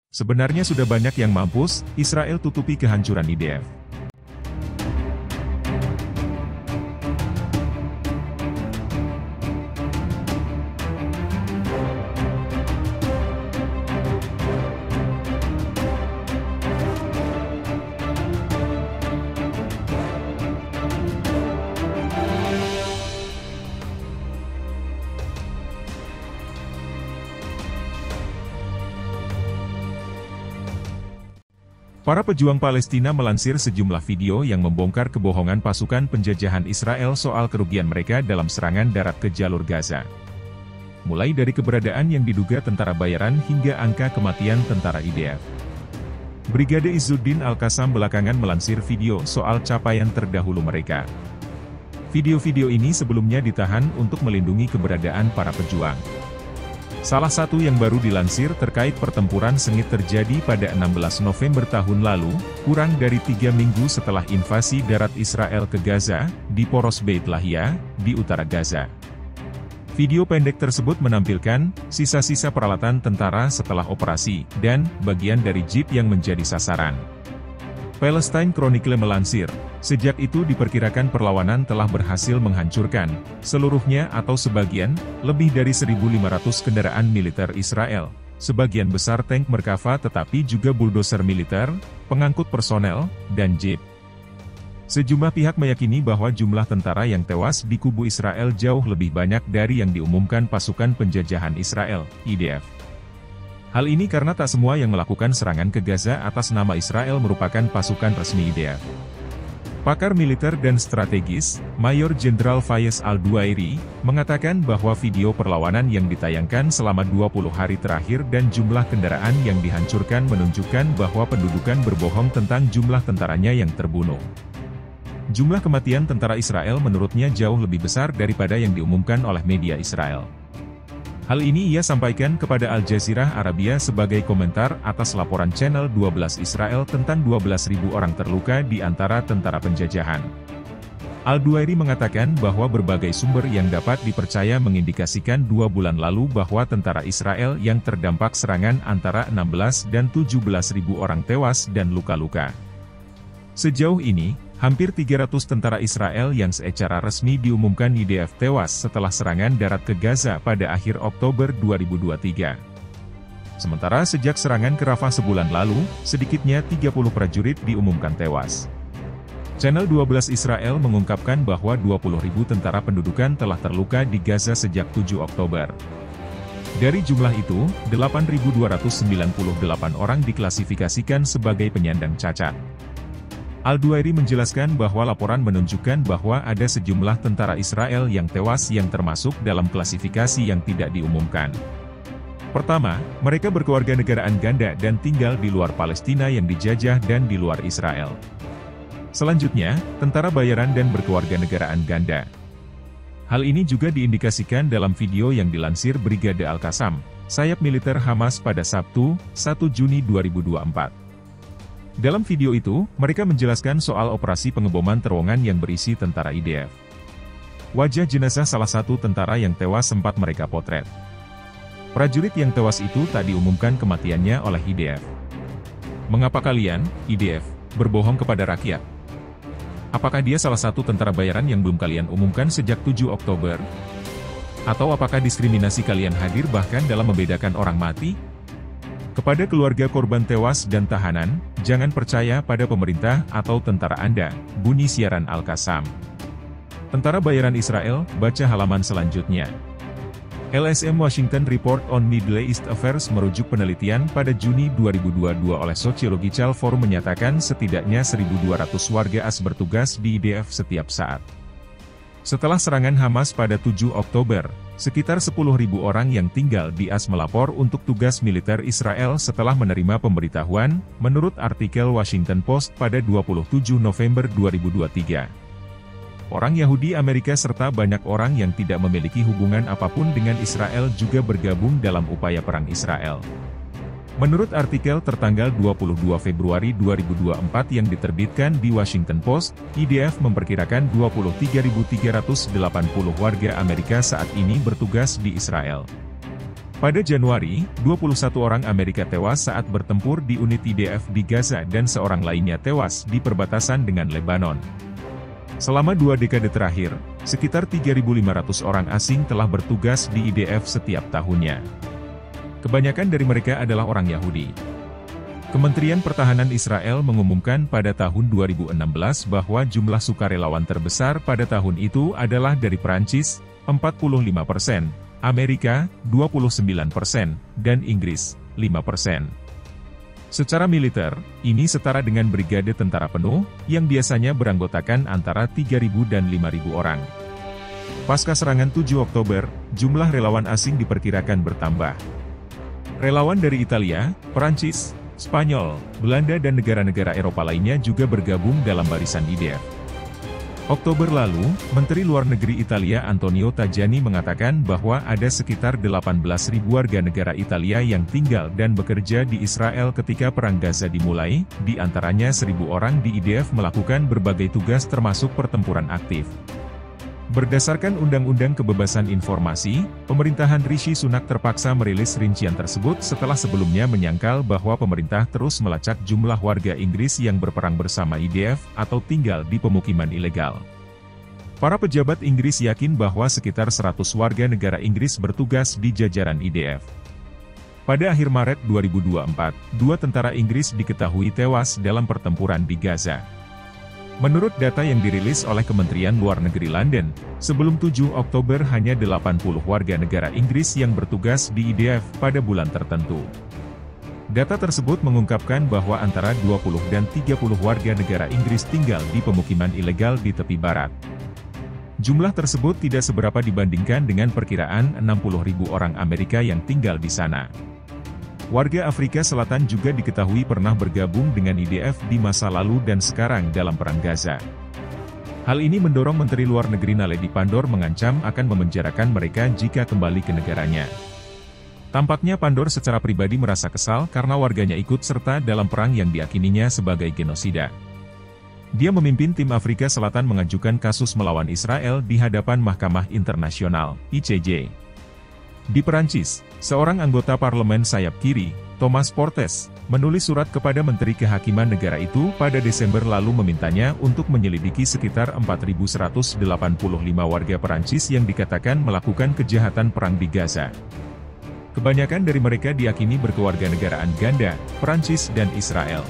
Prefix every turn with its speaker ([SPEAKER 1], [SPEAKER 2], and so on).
[SPEAKER 1] Sebenarnya sudah banyak yang mampus, Israel tutupi kehancuran IDF. Para pejuang Palestina melansir sejumlah video yang membongkar kebohongan pasukan penjajahan Israel soal kerugian mereka dalam serangan darat ke jalur Gaza. Mulai dari keberadaan yang diduga tentara bayaran hingga angka kematian tentara IDF. Brigade Izzuddin Al-Qassam belakangan melansir video soal capaian terdahulu mereka. Video-video ini sebelumnya ditahan untuk melindungi keberadaan para pejuang. Salah satu yang baru dilansir terkait pertempuran sengit terjadi pada 16 November tahun lalu, kurang dari 3 minggu setelah invasi darat Israel ke Gaza, di poros Beit Lahia, di utara Gaza. Video pendek tersebut menampilkan sisa-sisa peralatan tentara setelah operasi, dan bagian dari jeep yang menjadi sasaran. Palestine Chronicle melansir, sejak itu diperkirakan perlawanan telah berhasil menghancurkan, seluruhnya atau sebagian, lebih dari 1.500 kendaraan militer Israel, sebagian besar tank Merkava tetapi juga bulldozer militer, pengangkut personel, dan jeep. Sejumlah pihak meyakini bahwa jumlah tentara yang tewas di kubu Israel jauh lebih banyak dari yang diumumkan pasukan penjajahan Israel, IDF. Hal ini karena tak semua yang melakukan serangan ke Gaza atas nama Israel merupakan pasukan resmi IDF. Pakar militer dan strategis, Mayor Jenderal Fayez Al-Duairi, mengatakan bahwa video perlawanan yang ditayangkan selama 20 hari terakhir dan jumlah kendaraan yang dihancurkan menunjukkan bahwa pendudukan berbohong tentang jumlah tentaranya yang terbunuh. Jumlah kematian tentara Israel menurutnya jauh lebih besar daripada yang diumumkan oleh media Israel. Hal ini ia sampaikan kepada Al Jazeera Arabia sebagai komentar atas laporan Channel 12 Israel tentang 12.000 orang terluka di antara tentara penjajahan. Al-Duairi mengatakan bahwa berbagai sumber yang dapat dipercaya mengindikasikan 2 bulan lalu bahwa tentara Israel yang terdampak serangan antara 16 dan 17.000 orang tewas dan luka-luka. Sejauh ini, hampir 300 tentara Israel yang secara resmi diumumkan IDF tewas setelah serangan darat ke Gaza pada akhir Oktober 2023. Sementara sejak serangan ke Rafah sebulan lalu, sedikitnya 30 prajurit diumumkan tewas. Channel 12 Israel mengungkapkan bahwa 20.000 tentara pendudukan telah terluka di Gaza sejak 7 Oktober. Dari jumlah itu, 8.298 orang diklasifikasikan sebagai penyandang cacat. Al-Duairi menjelaskan bahwa laporan menunjukkan bahwa ada sejumlah tentara Israel yang tewas yang termasuk dalam klasifikasi yang tidak diumumkan. Pertama, mereka berkewarganegaraan ganda dan tinggal di luar Palestina yang dijajah dan di luar Israel. Selanjutnya, tentara bayaran dan berkewarganegaraan ganda. Hal ini juga diindikasikan dalam video yang dilansir Brigade Al-Qassam, sayap militer Hamas pada Sabtu, 1 Juni 2024. Dalam video itu, mereka menjelaskan soal operasi pengeboman terowongan yang berisi tentara IDF. Wajah jenazah salah satu tentara yang tewas sempat mereka potret. Prajurit yang tewas itu tak diumumkan kematiannya oleh IDF. Mengapa kalian, IDF, berbohong kepada rakyat? Apakah dia salah satu tentara bayaran yang belum kalian umumkan sejak 7 Oktober? Atau apakah diskriminasi kalian hadir bahkan dalam membedakan orang mati? Kepada keluarga korban tewas dan tahanan, jangan percaya pada pemerintah atau tentara Anda, bunyi siaran Al-Qassam. Tentara bayaran Israel, baca halaman selanjutnya. LSM Washington Report on Middle East Affairs merujuk penelitian pada Juni 2022 oleh Sociological Forum menyatakan setidaknya 1.200 warga AS bertugas di IDF setiap saat. Setelah serangan Hamas pada 7 Oktober, sekitar 10.000 orang yang tinggal di AS melapor untuk tugas militer Israel setelah menerima pemberitahuan, menurut artikel Washington Post pada 27 November 2023. Orang Yahudi Amerika serta banyak orang yang tidak memiliki hubungan apapun dengan Israel juga bergabung dalam upaya perang Israel. Menurut artikel tertanggal 22 Februari 2024 yang diterbitkan di Washington Post, IDF memperkirakan 23.380 warga Amerika saat ini bertugas di Israel. Pada Januari, 21 orang Amerika tewas saat bertempur di unit IDF di Gaza dan seorang lainnya tewas di perbatasan dengan Lebanon. Selama 2 dekade terakhir, sekitar 3.500 orang asing telah bertugas di IDF setiap tahunnya. Kebanyakan dari mereka adalah orang Yahudi. Kementerian Pertahanan Israel mengumumkan pada tahun 2016 bahwa jumlah sukarelawan terbesar pada tahun itu adalah dari Perancis, 45%, Amerika, 29%, dan Inggris, 5%. Secara militer, ini setara dengan brigade tentara penuh, yang biasanya beranggotakan antara 3.000 dan 5.000 orang. Pasca serangan 7 Oktober, jumlah relawan asing diperkirakan bertambah. Relawan dari Italia, Perancis, Spanyol, Belanda dan negara-negara Eropa lainnya juga bergabung dalam barisan IDF. Oktober lalu, Menteri Luar Negeri Italia Antonio Tajani mengatakan bahwa ada sekitar 18.000 warga negara Italia yang tinggal dan bekerja di Israel ketika Perang Gaza dimulai, di antaranya 1.000 orang di IDF melakukan berbagai tugas termasuk pertempuran aktif. Berdasarkan Undang-Undang Kebebasan Informasi, pemerintahan Rishi Sunak terpaksa merilis rincian tersebut setelah sebelumnya menyangkal bahwa pemerintah terus melacak jumlah warga Inggris yang berperang bersama IDF atau tinggal di pemukiman ilegal. Para pejabat Inggris yakin bahwa sekitar 100 warga negara Inggris bertugas di jajaran IDF. Pada akhir Maret 2024, 2 tentara Inggris diketahui tewas dalam pertempuran di Gaza. Menurut data yang dirilis oleh Kementerian Luar Negeri London, sebelum 7 Oktober hanya 80 warga negara Inggris yang bertugas di IDF pada bulan tertentu. Data tersebut mengungkapkan bahwa antara 20 dan 30 warga negara Inggris tinggal di pemukiman ilegal di tepi barat. Jumlah tersebut tidak seberapa dibandingkan dengan perkiraan 60.000 orang Amerika yang tinggal di sana. Warga Afrika Selatan juga diketahui pernah bergabung dengan IDF di masa lalu dan sekarang dalam Perang Gaza. Hal ini mendorong Menteri Luar Negeri Naledi Pandor mengancam akan memenjarakan mereka jika kembali ke negaranya. Tampaknya Pandor secara pribadi merasa kesal karena warganya ikut serta dalam perang yang diakininya sebagai genosida. Dia memimpin tim Afrika Selatan mengajukan kasus melawan Israel di hadapan Mahkamah Internasional, ICJ. Di Perancis, seorang anggota parlemen sayap kiri, Thomas Portes, menulis surat kepada Menteri Kehakiman negara itu pada Desember lalu memintanya untuk menyelidiki sekitar 4.185 warga Perancis yang dikatakan melakukan kejahatan perang di Gaza. Kebanyakan dari mereka diyakini berkewarganegaraan ganda, Perancis dan Israel.